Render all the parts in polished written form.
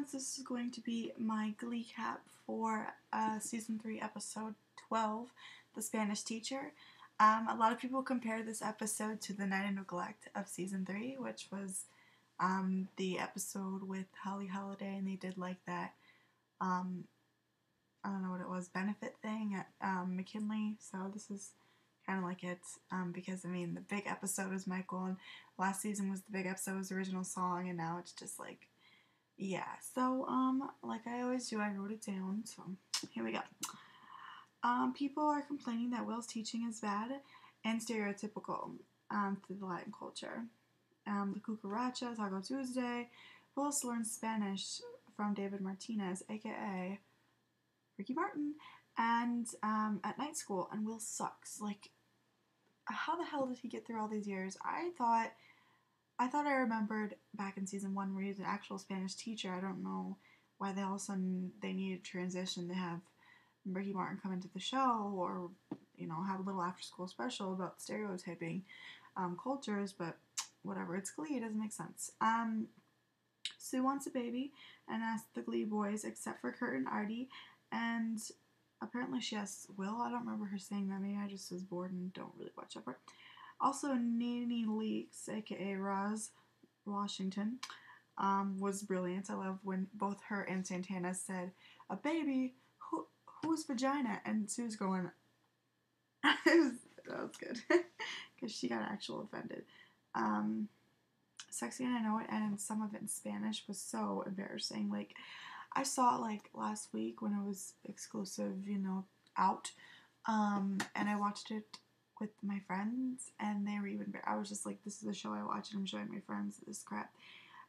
friends, this is going to be my Glee cap for Season 3, Episode 12, The Spanish Teacher. A lot of people compare this episode to The Night of Neglect of Season 3, which was the episode with Holly Holiday, and they did like that, I don't know what it was, benefit thing at McKinley, so this is kind of like it, because, I mean, the big episode was Michael, and last season was the big episode, was the original song, and now it's just like, yeah, so, like I always do, I wrote it down, so here we go. People are complaining that Will's teaching is bad and stereotypical to the Latin culture. The Cucaracha, Taco Tuesday, Willis learns Spanish from David Martinez, aka Ricky Martin, and at night school, and Will sucks. Like, how the hell did he get through all these years? I thought I remembered back in season 1 where he was an actual Spanish teacher. I don't know why they all of a sudden they needed to transition to have Ricky Martin come into the show, or, you know, have a little after school special about stereotyping cultures, but whatever, it's Glee, it doesn't make sense. Sue wants a baby and asks the Glee boys, except for Kurt and Artie, and apparently she asks Will. I don't remember her saying that. Maybe I just was bored and don't really watch that part. Also, Nene Leakes, aka Roz Washington, was brilliant. I love when both her and Santana said, "A baby? Whose vagina?" And Sue's going, that was good, because she got actual offended. Sexy and I Know It, and some of it in Spanish, was so embarrassing. Like, I saw it like last week when it was exclusive, you know, out, and I watched it with my friends, and they were even, I was just like, this is a show I watch, and I'm showing my friends this crap.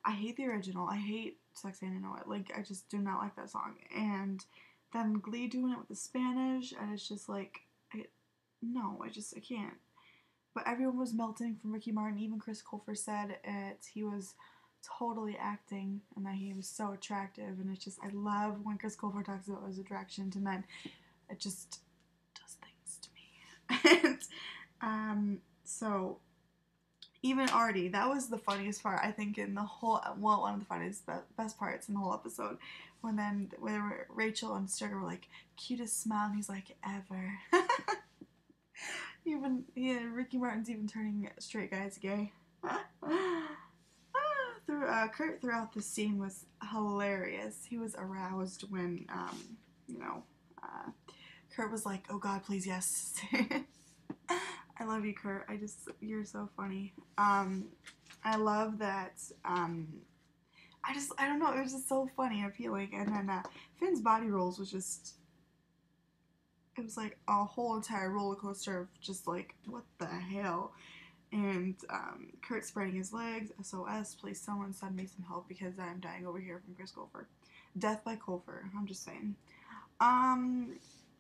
I hate the original. I hate Sexy and I Know It. Like, I just do not like that song. And then Glee doing it with the Spanish, and it's just like, I can't. But everyone was melting from Ricky Martin. Even Chris Colfer said he was totally acting, and that he was so attractive. And it's just, I love when Chris Colfer talks about his attraction to men. It just does things to me. And so even Artie, that was the funniest part, I think, in the whole, well, one of the funniest, best parts in the whole episode, when Rachel and Sugar were like, cutest smile, and he's like, ever. Ricky Martin's even turning straight guys gay. Kurt throughout the scene was hilarious. He was aroused when, Kurt was like, oh God, please, yes. I love you, Kurt. You're so funny. I love that, I don't know, it was just so funny and appealing. And then, Finn's body rolls was just, it was like a whole entire roller coaster of just like, what the hell? And, Kurt spreading his legs, SOS, please someone send me some help because I'm dying over here from Chris Colfer. Death by Colfer, I'm just saying.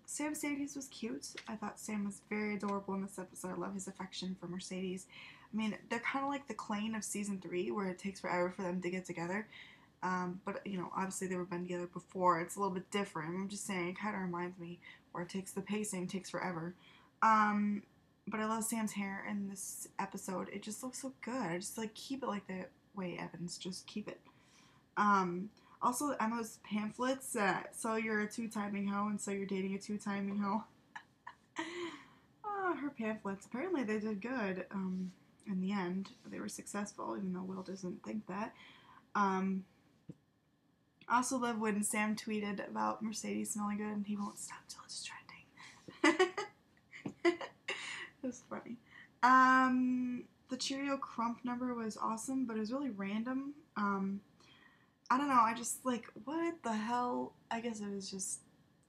Sam Mercedes was cute. I thought Sam was very adorable in this episode. I love his affection for Mercedes. I mean, they're kind of like the Klaine of season 3, where it takes forever for them to get together. But, you know, obviously they were been together before. It's a little bit different. I'm just saying, it kind of reminds me where the pacing takes forever. But I love Sam's hair in this episode. It just looks so good. I just, like, keep it like that way, Evans. Just keep it. Also, Emma's pamphlets, so you're a two-timing hoe, and so you're dating a two-timing hoe. Her pamphlets, apparently they did good, in the end. They were successful, even though Will doesn't think that. Also love when Sam tweeted about Mercedes smelling good, and he won't stop till it's trending. It was funny. The Cheerio Crump number was awesome, but it was really random. I don't know, I just, like, what the hell? I guess it was just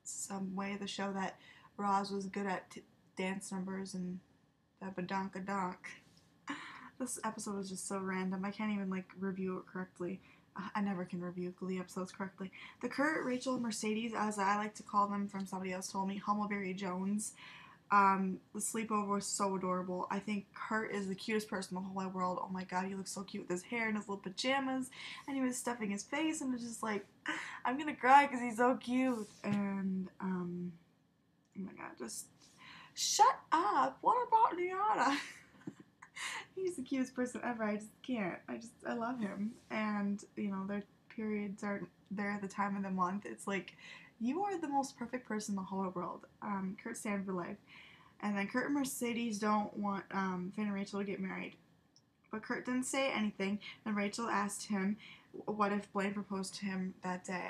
some way of the show that Roz was good at dance numbers and the badonkadonk. This episode was just so random. I can't even, like, review it correctly. I never can review Glee episodes correctly. The Kurt, Rachel, Mercedes, as I like to call them from somebody else told me, Humbleberry Jones. The sleepover was so adorable. I think Kurt is the cutest person in the whole wide world. Oh my God, he looks so cute with his hair and his little pajamas, and he was stuffing his face, and it's just like, I'm gonna cry because he's so cute. And, oh my God, just shut up. What about Liana? He's the cutest person ever. I just can't. I love him. And, you know, they're periods are there at the time of the month, it's like, you are the most perfect person in the whole world. Kurt stand for life. And then Kurt and Mercedes don't want Finn and Rachel to get married. But Kurt didn't say anything, and Rachel asked him what if Blaine proposed to him that day.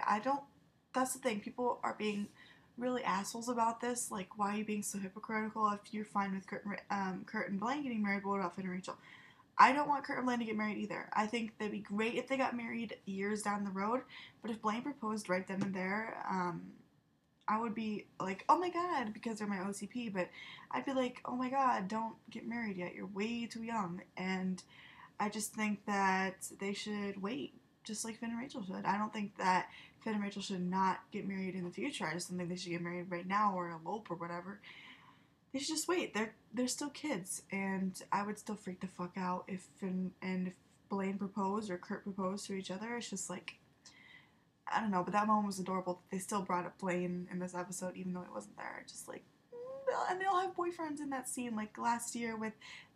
That's the thing, people are being really assholes about this. Like, why are you being so hypocritical if you're fine with Kurt and Blaine getting married, but what about Finn and Rachel? I don't want Kurt and Blaine to get married either. I think they'd be great if they got married years down the road, but if Blaine proposed right then and there, I would be like, oh my god, because they're my OCP, but I'd be like, oh my god, don't get married yet, you're way too young. And I just think that they should wait, just like Finn and Rachel should. I don't think that Finn and Rachel should not get married in the future. I just don't think they should get married right now or elope or whatever. They should just wait. They're still kids, and I would still freak the fuck out if if Blaine proposed or Kurt proposed to each other. It's just like, I don't know, but that moment was adorable. They still brought up Blaine in this episode, even though it wasn't there. Just like, and they all have boyfriends in that scene, like last year with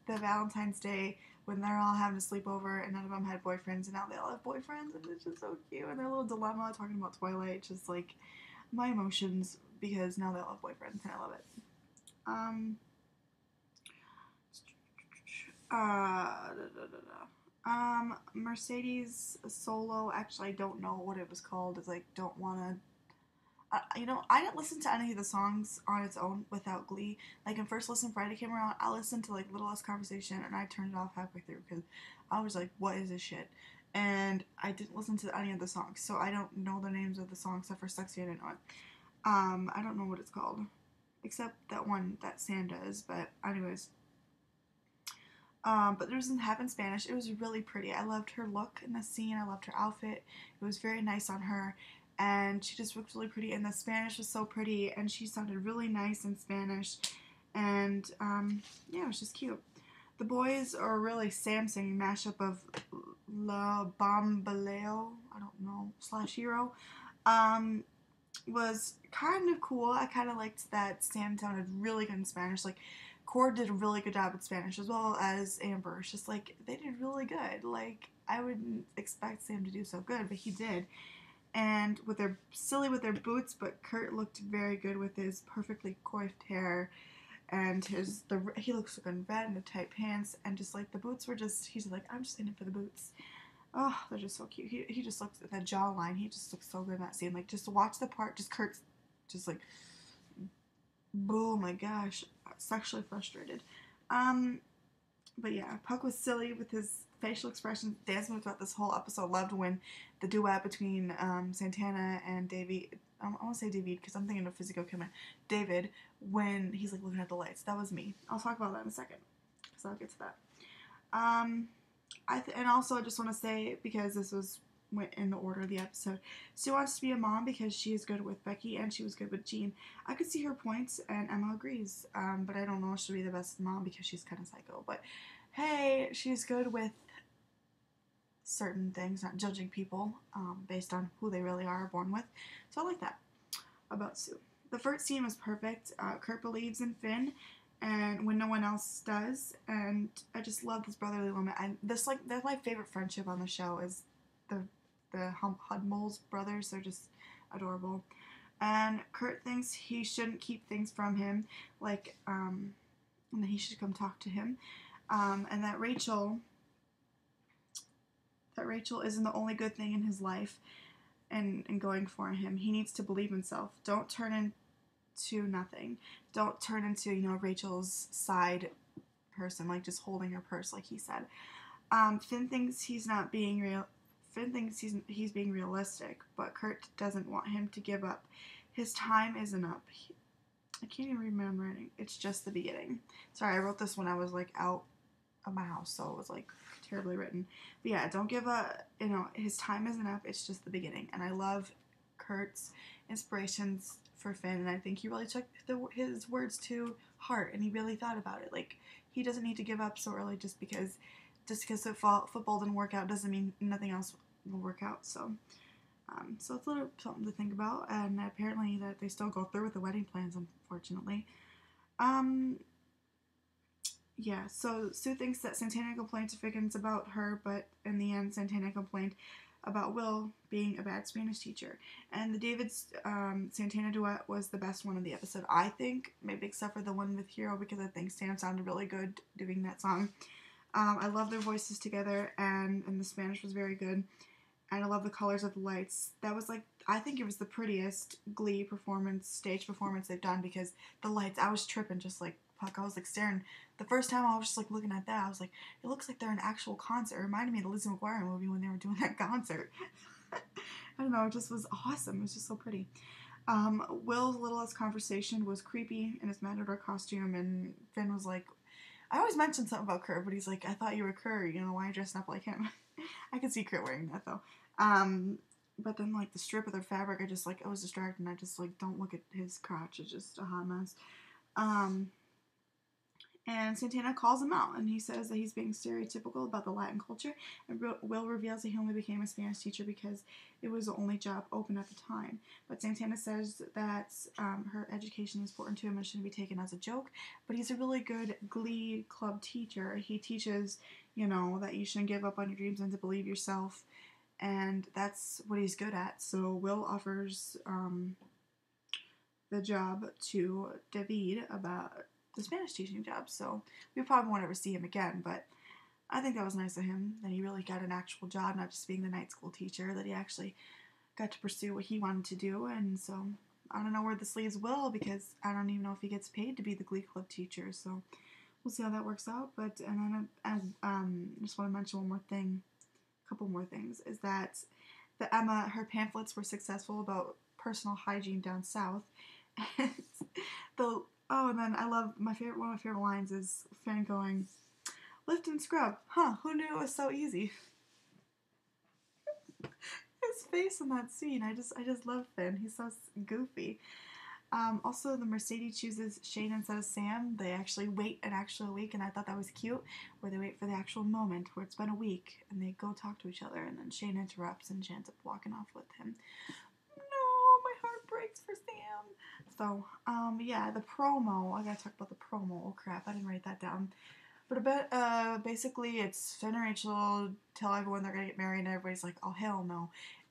the Valentine's Day when they're all having a sleepover and none of them had boyfriends, and now they all have boyfriends, and it's just so cute. And their little dilemma talking about Twilight, just like my emotions, because now they all have boyfriends, and I love it. Mercedes solo, actually I don't know what it was called. It's like, don't wanna, I didn't listen to any of the songs on its own without Glee. Like, when First Listen Friday came around, I listened to like Little Less Conversation, and I turned it off halfway through because I was like, what is this shit? And I didn't listen to any of the songs, so I don't know the names of the songs except for Sexy, I didn't know it. I don't know what it's called, except that one that Sam does, but anyways. But it was in half in Spanish. It was really pretty. I loved her look in the scene. I loved her outfit. It was very nice on her, and she just looked really pretty, and the Spanish was so pretty, and she sounded really nice in Spanish, and yeah, it was just cute. The boys are really Sam singing mashup of La Bambaleo, I don't know, / Hero, was kind of cool. I kind of liked that Sam sounded really good in Spanish. Like, Cord did a really good job in Spanish, as well as Amber. It's just like, they did really good. Like, I wouldn't expect Sam to do so good, but he did. And with their boots, but Kurt looked very good with his perfectly coiffed hair, and he looks so good in red and the tight pants, and just like the boots were just, he's like, I'm just in it for the boots. Oh, they're just so cute. He just looks at that jawline. He just looks so good in that scene. Like, just to watch the part, just Kurt's just like, oh my gosh, sexually frustrated. But yeah, Puck was silly with his facial expressions. Desmond throughout this whole episode loved when the duet between Santana and David. I want to say David because I'm thinking of Physico Kidman. David, when he's like looking at the lights. That was me. I'll talk about that in a second, so I'll get to that. And also I just want to say, because this went in the order of the episode, Sue wants to be a mom because she is good with Becky and she was good with Jean. I could see her points, and Emma agrees, but I don't know if she'll be the best mom because she's kind of psycho. But hey, she's good with certain things, not judging people based on who they really are born with. So I like that about Sue. The first scene was perfect. Kurt believes in Finn, and when no one else does, and I just love this brotherly moment. That's my favorite friendship on the show, is the Hudmoles brothers. They're just adorable. And Kurt thinks he shouldn't keep things from him, like, and that he should come talk to him, and that Rachel isn't the only good thing in his life, and going for him. He needs to believe himself. Don't turn into nothing. Don't turn into, Rachel's side person, like just holding her purse, like he said. Finn thinks he's not being real. Finn thinks he's being realistic, but Kurt doesn't want him to give up. His time isn't up. I can't even remember writing. It's just the beginning. Sorry, I wrote this when I was like out of my house, so it was like terribly written. But yeah, don't give up. His time isn't up. It's just the beginning. And I love Kurt's inspirations for Finn, and I think he really took his words to heart, and he really thought about it. Like, he doesn't need to give up so early just because football didn't work out doesn't mean nothing else will work out. So it's a little something to think about, and apparently that they still go through with the wedding plans, unfortunately. Yeah, so Sue thinks that Santana complained to Figgins about her, but in the end, Santana complained about Will being a bad Spanish teacher. And the David Santana duet was the best one of the episode, I think, maybe except for the one with Hero, because I think Sam sounded really good doing that song. I love their voices together, and the Spanish was very good. And I love the colors of the lights. That was like, I think it was the prettiest Glee performance, stage performance they've done, because the lights, I was tripping just like, fuck, I was like staring. The first time I was just like looking at that, I was like, it looks like they're an actual concert. It reminded me of the Lizzie McGuire movie when they were doing that concert. I don't know, it just was awesome. It was just so pretty. Will's littlest conversation was creepy in his Matador costume, and Finn was like, I always mention something about Kurt, but he's like, I thought you were Kurt, you know, why are you dressing up like him? I could see Kurt wearing that, though. But then, like, the strip of their fabric, I was distracted, and I just, like, don't look at his crotch. It's just a hot mess. And Santana calls him out, and he says that he's being stereotypical about the Latin culture, and Will reveals that he only became a Spanish teacher because it was the only job open at the time. But Santana says that her education is important to him and shouldn't be taken as a joke, but he's a really good Glee club teacher. He teaches, you know, that you shouldn't give up on your dreams and to believe yourself, and that's what he's good at. So Will offers the job to David about the Spanish teaching job, so we probably won't ever see him again, but I think that was nice of him, that he really got an actual job, not just being the night school teacher, that he actually got to pursue what he wanted to do. And so I don't know where this leaves Will, because I don't even know if he gets paid to be the Glee Club teacher, so we'll see how that works out. But, and then I just want to mention one more thing, a couple more things, is that Emma, her pamphlets were successful about personal hygiene down south, and and then I love one of my favorite lines is Finn going, lift and scrub. Huh, who knew it was so easy? His face in that scene, I just love Finn. He's so goofy. Also, the Mercedes chooses Shane instead of Sam. They actually wait an actual week, and I thought that was cute, where they wait for the actual moment where it's been a week, and they go talk to each other, and then Shane interrupts, and she ends up walking off with him. No, my heart breaks for Sam. So, yeah, the promo. I gotta talk about the promo. Oh crap, I didn't write that down. But basically, it's Finn and Rachel tell everyone they're gonna get married, and everybody's like, "Oh hell no!"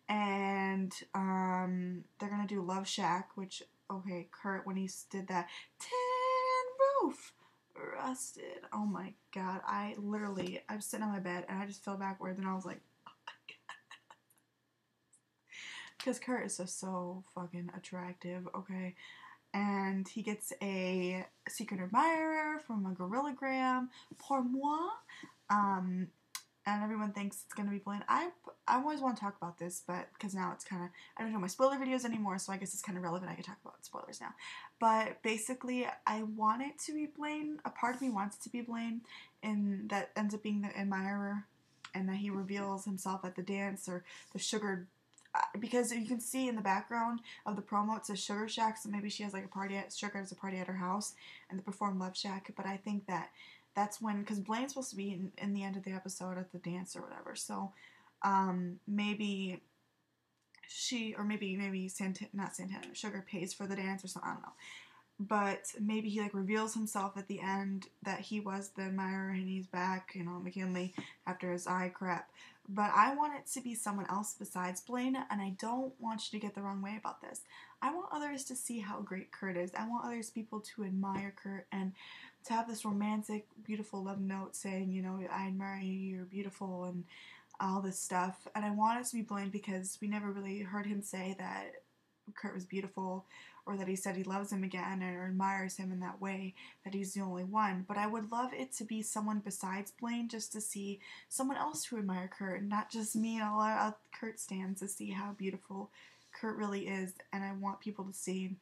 And they're gonna do Love Shack, which, okay, Kurt, when he did that tin roof rusted. Oh my god, I was sitting on my bed and I just fell backwards, and I was like, oh my god, because Kurt is just so fucking attractive. Okay. And he gets a secret admirer from a Gorillagram, pour moi, and everyone thinks it's gonna be Blaine. I always want to talk about this, but because now it's kind of, I don't do my spoiler videos anymore, so I guess it's kind of relevant. I can talk about spoilers now. But basically, I want it to be Blaine. A part of me wants it to be Blaine, and that ends up being the admirer, and that he reveals himself at the dance, or the sugar. Because you can see in the background of the promo, it says Sugar Shack, so maybe she has like a party Sugar has a party at her house, and they perform Love Shack. But I think that's when, because Blaine's supposed to be in the end of the episode at the dance or whatever, so maybe she, or maybe not Santana, Sugar pays for the dance or something, I don't know. But maybe he like reveals himself at the end that he was the admirer and he's back, you know, McKinley, after his eye crap. But I want it to be someone else besides Blaine, and I don't want you to get the wrong way about this. I want others to see how great Kurt is. I want others people to admire Kurt and to have this romantic, beautiful love note saying, you know, I admire you, you're beautiful, and all this stuff. And I want it to be Blaine because we never really heard him say that Kurt was beautiful, or that he said he loves him again or admires him in that way, that he's the only one. But I would love it to be someone besides Blaine, just to see someone else who admire Kurt, and not just me and all our Kurt stands, to see how beautiful Kurt really is. And I want people to see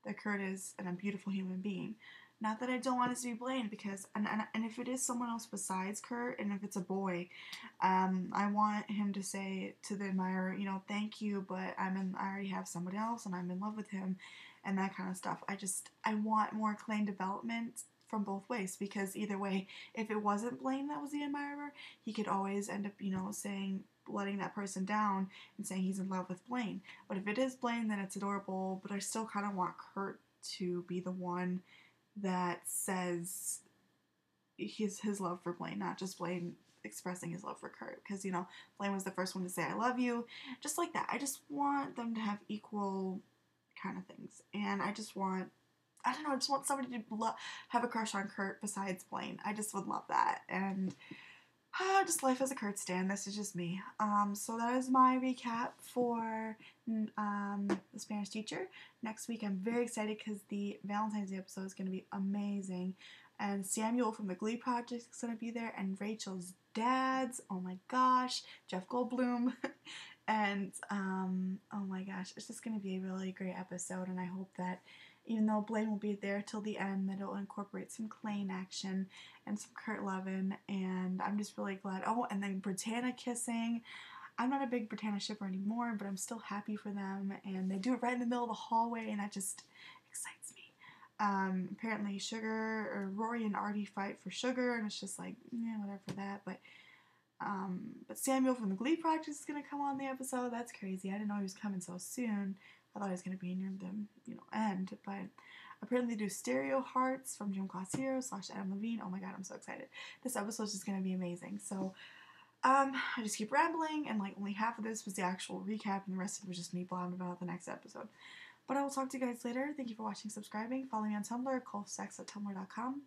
that Kurt is a beautiful human being. Not that I don't want it to be Blaine, because, and if it is someone else besides Kurt, and if it's a boy, I want him to say to the admirer, you know, thank you, but I already have somebody else, and I'm in love with him, and that kind of stuff. I want more Klaine development from both ways, because either way, if it wasn't Blaine that was the admirer, he could always end up, you know, letting that person down and saying he's in love with Blaine. But if it is Blaine, then it's adorable, but I still kind of want Kurt to be the one that says his love for Blaine, not just Blaine expressing his love for Kurt, because, you know, Blaine was the first one to say I love you, just like that. I just want them to have equal kind of things, and I just want, I don't know, I just want somebody to have a crush on Kurt besides Blaine. I just would love that, and just life as a Kurt stan. This is just me. So that is my recap for the Spanish teacher. Next week, I'm very excited because the Valentine's Day episode is going to be amazing. And Samuel from the Glee Project is going to be there, and Rachel's dads. Oh my gosh, Jeff Goldblum. And oh my gosh, it's just going to be a really great episode. And I hope that even though Blaine will be there till the end, that it'll incorporate some Klaine action and some Kurt lovin', and I'm just really glad. Oh, and then Britannia kissing. I'm not a big Britannia shipper anymore, but I'm still happy for them, and they do it right in the middle of the hallway, and that just excites me. Apparently Rory and Artie fight for Sugar, and it's just like, yeah, whatever for that, but Samuel from the Glee Project is going to come on the episode. That's crazy. I didn't know he was coming so soon. I thought he was going to be near the, end, but apparently they do Stereo Hearts from Gym Class Hero / Adam Levine. Oh my god, I'm so excited. This episode is just going to be amazing. So, I just keep rambling, and like only half of this was the actual recap, and the rest of it was just me blabbing about the next episode. But I will talk to you guys later. Thank you for watching, subscribing. Follow me on Tumblr, colfsex@tumblr.com.